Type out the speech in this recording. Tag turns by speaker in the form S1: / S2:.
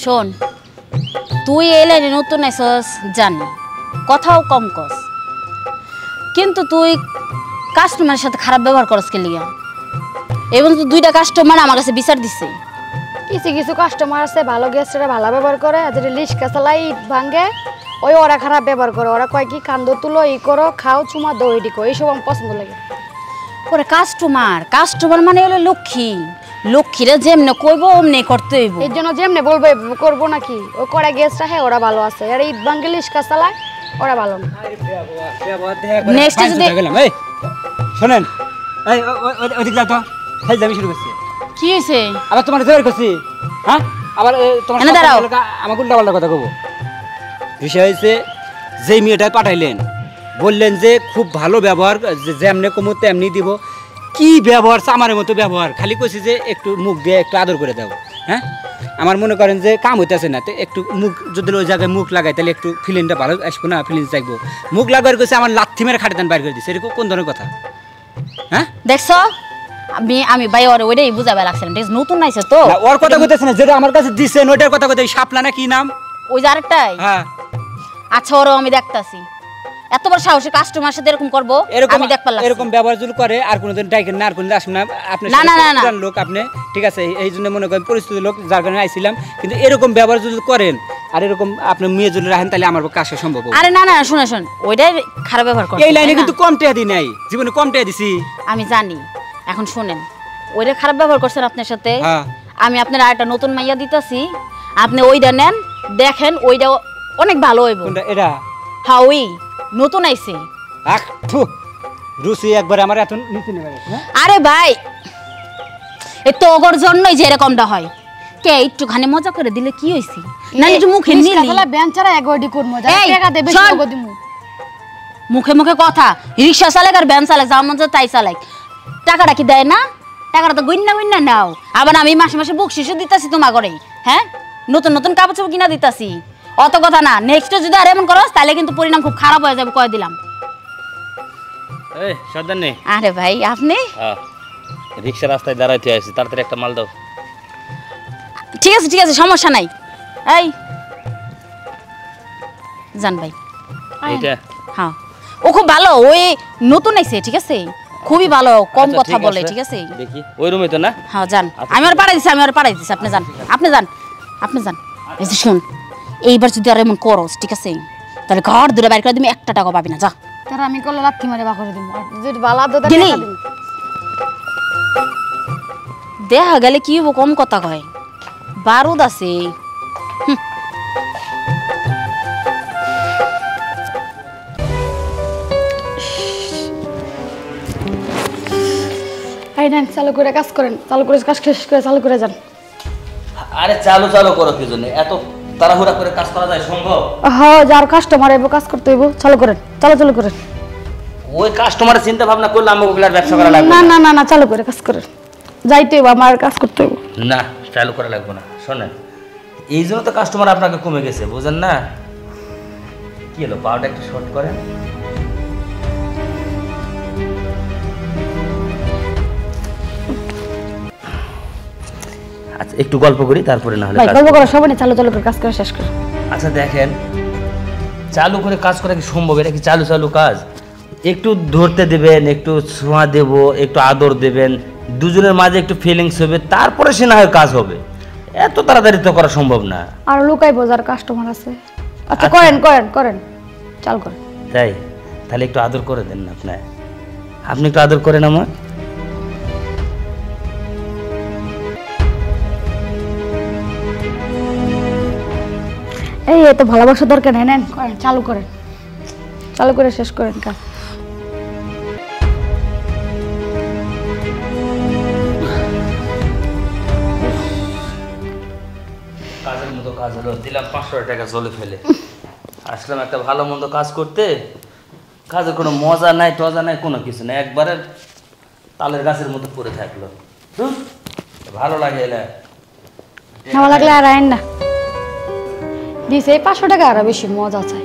S1: শোন, তুই এই লাইনে নতুন আইসস জানি, কথাও কম কস, কিন্তু তুই কাস্টমারের সাথে খারাপ ব্যবহার করস কে লিগা? এবং তো 2টা কাস্টমার আমার কাছে বিচার দিছে।
S2: কিছু কিছু কাস্টমার আছে ভালো গেস্টরা ভালো ব্যবহার করে, আর যেটা লিস্কা চালাই ইট ভাঙে ওই ওরা খারাপ ব্যবহার করে। ওরা কয় কি কান্দ তুলো ই করো খাও চুমা দো এটি কো, এইসব আমার পছন্দ লাগে।
S1: ওরে কাস্টমার মানে হলো লক্ষ্মী, লক্ষ্মীরা যেমনে কইব অমনি করতে হইব।
S2: এর জন্য যেমনে বলবে করবো নাকি? ও করে গেস্টরা হ্যাঁ ওরা ভালো আছে, আর ইট ভাঙে লিস্কা চালায় ওরা ভালো না।
S1: নেক্সট যদি
S3: এই শুনেন, এই ওদিক যাও তো, খাই যাবি শুরু করছি।
S1: কি হইছে?
S3: আবার তোমার জোর করছি, হ্যাঁ? আবার তোমার
S1: এনে দাঁড়াও,
S3: আমাকে উল্টা পাল্টা কথা কব। বিষয় হয়েছে যেই মেয়েটা পাঠাইলেন, বললেন যে খুব ভালো ব্যবহার, যেমনি কমো তেমনি দিব। কি ব্যবহার, চামারের মতো ব্যবহার। খালি কইছি যে একটু মুখ দিয়ে একটু আদর করে দাও। হ্যাঁ, আমার মনে করেন যে কাম হইতেছে না, তো একটু মুখ যদি ওই জায়গায় মুখ লাগাই তাহলে একটু ফিলিংটা ভালো আসবো না, ফিলিংস থাকবো। মুখ লাগার কইছে আমার লাথি মেরে খাটে দান বাইর করে দিচ্ছে, এরকম কোন ধরনের কথা? হ্যাঁ
S1: দেখছো, আমি ভাই ওরে ওইটাই বুঝাবে লাগছিলাম, ঠিক আছে? নতুন আইছে তো,
S3: ওর কথা কইতেছে না, যেটা আমার কাছে দিছেন ওইটার কথা কইতে। শাপলা না কি নাম?
S1: ওই যে আরেকটাই।
S3: হ্যাঁ,
S1: আচ্ছা, ওরও আমি দেখতাছি। এত বড় সাহসী কাস্টমার সাথে এরকম করবো আমি দেখ পারলাম।
S3: এরকম ব্যবহার যদি করে আর কোনোদিন ডাইকেন না, আর কোনদিন আসুন না। আপনি লোক, আপনি ঠিক আছে, এই জন্য মনে করেন পরিস্থিতি লোক, যার কারণে আইছিলাম। কিন্তু এরকম ব্যবহার যদি করেন আর এরকম আপনি মেয়ে যদি রাখেন তাহলে আমার কাছে সম্ভব।
S1: আরে না না, শুনে শোন, ওইটাই খারাপ ব্যবহার করে।
S3: এই লাইনে কিন্তু কম টাকা দিই নাই, জীবনে কম টাকা দিছি
S1: আমি জানি। এখন শুনেন, ওইটা খারাপ ব্যবহার করছেন আপনার সাথে। আমি আপনার আরেকটা নতুন মাইয়া দিতেছি, আপনি ওইটা নেন, দেখেন ওইটা অনেক ভালো হইব।
S3: এটা
S1: হ্যাঁ, ওই নতুন আইছে।
S3: রুচি একবার আমার এত নিচে নেমে গেছে।
S1: আরে ভাই, এই তো ওগর জন্যই যে এরকমটা হয়। কে একটুখানি মজা করে দিলে কি হইছে? না একটু মুখে নিলি
S2: বেঞ্চারা এগোডি করমু, টাকা দেবে ওগো দিমু।
S1: মুখে মুখে কথা, রিকশা চালাক আর ভ্যান চালাক, যা মন চায় তাই চালাক। টাকাটা কি দেয় না? টাকাটা তো গইন্না নাও। আবার আমি মাসে মাসে বকশিশও দিতাছি তোমার ঘরে। হ্যাঁ, নতুন নতুন কাপড় চোপড় কিনা দিতাছি। অত কথা না, নেক্সট যদি আর এমন করস তাহলে কিন্তু পরিণাম খুব খারাপ হয়ে যাবে, কয়ে দিলাম।
S4: এই সাবধান নে।
S1: আরে ভাই, আপনি
S4: রিকশা রাস্তায় দাঁড়াইতে আছি, তাড়াতাড়ি একটা মাল দাও।
S1: ঠিক আছে, সমস্যা নাই। এই জান ভাই,
S4: এইটা
S1: হ্যাঁ, ও খুব ভালো, ওই নতুন আইছে, ঠিক আছে? খুবই ভালো, কম কথা বলে, ঠিক আছে?
S4: দেখি ওই রুমে তো না?
S1: হ্যাঁ, যান। আমি আর পাঠাই দিছি, আপনি যান। এই যে শুন, এইবার যদি আর এমন করস, ঠিক আছে, তাহলে ঘর দূরে বাইর করে দিবি, 1 টাকা পাবি না, যা।
S2: তার আমি করলে লাথি মারে বাকরে দিমু, আর যদি বালা দো
S1: গেলি দেখা গেলে কি হবো, কম কথা কয়, বারুদ আছে।
S2: এই নেন, চালু করে কাজ করেন, চালু করে কাজ শেষ করে চালু করে যান।
S4: আরে চালু করো কি জন্য? এত তাড়াহুড়া করে কাজ করা যায় সম্ভব?
S2: হ্যাঁ, যার কাস্টমার আইবো কাজ করতে হইব, চালু করেন, চালু করেন।
S4: ওই কাস্টমারের চিন্তা ভাবনা করলে আমাকে ব্যবসা করা লাগবে
S2: না। না চালু করে কাজ করেন, যাইতে হইব, আমার কাজ করতে হইব।
S4: না, চালু করা লাগবে না। শোনেন, এই জন্য তো কাস্টমার আপনাকে কমে গেছে, বুঝেন না? কি হলো, পাওয়াটা একটু শর্ট করেন। আচ্ছা, একটু গল্প করি, তারপরে না হলে
S2: গল্প করা সবাই চালু করে কাজ করে শেষ করে।
S4: আচ্ছা দেখেন, চালু করে কাজ করা কি সম্ভব? এটা কি চালু কাজ? একটু ধরতে দেবেন, একটু ছোঁয়া দেব, একটু আদর দেবেন, দুজনের মাঝে একটু ফিলিংস হবে, তারপরে সে না হয় কাজ হবে। এত তাড়াতাড়ি তো করা সম্ভব না।
S2: আর লুকাই বোঝার কাস্টমার আছে। আচ্ছা, করেন, চালু করেন।
S4: তাই তাহলে একটু আদর করে দেন না। আপনি একটু আদর করেন আমার।
S2: এই এত ভালোবাসা দরকার নেন, করেন, চালু করে শেষ করেন কাজ।
S4: কাজের মতো কাজ হলো, দিলাম 500 টাকা জলে ফেলে। আসলাম একটা ভালো মন্দ কাজ করতে, কাজের কোনো মজা নাই, টজা নাই, কোনো কিছু নাই, একবারে তালের গাছের মতো পড়ে থাকলো। ভালো লাগে এলা,
S2: ভালো লাগলে আর আইন না দিছে 500 টাকা, আর বেশি মজা চাই।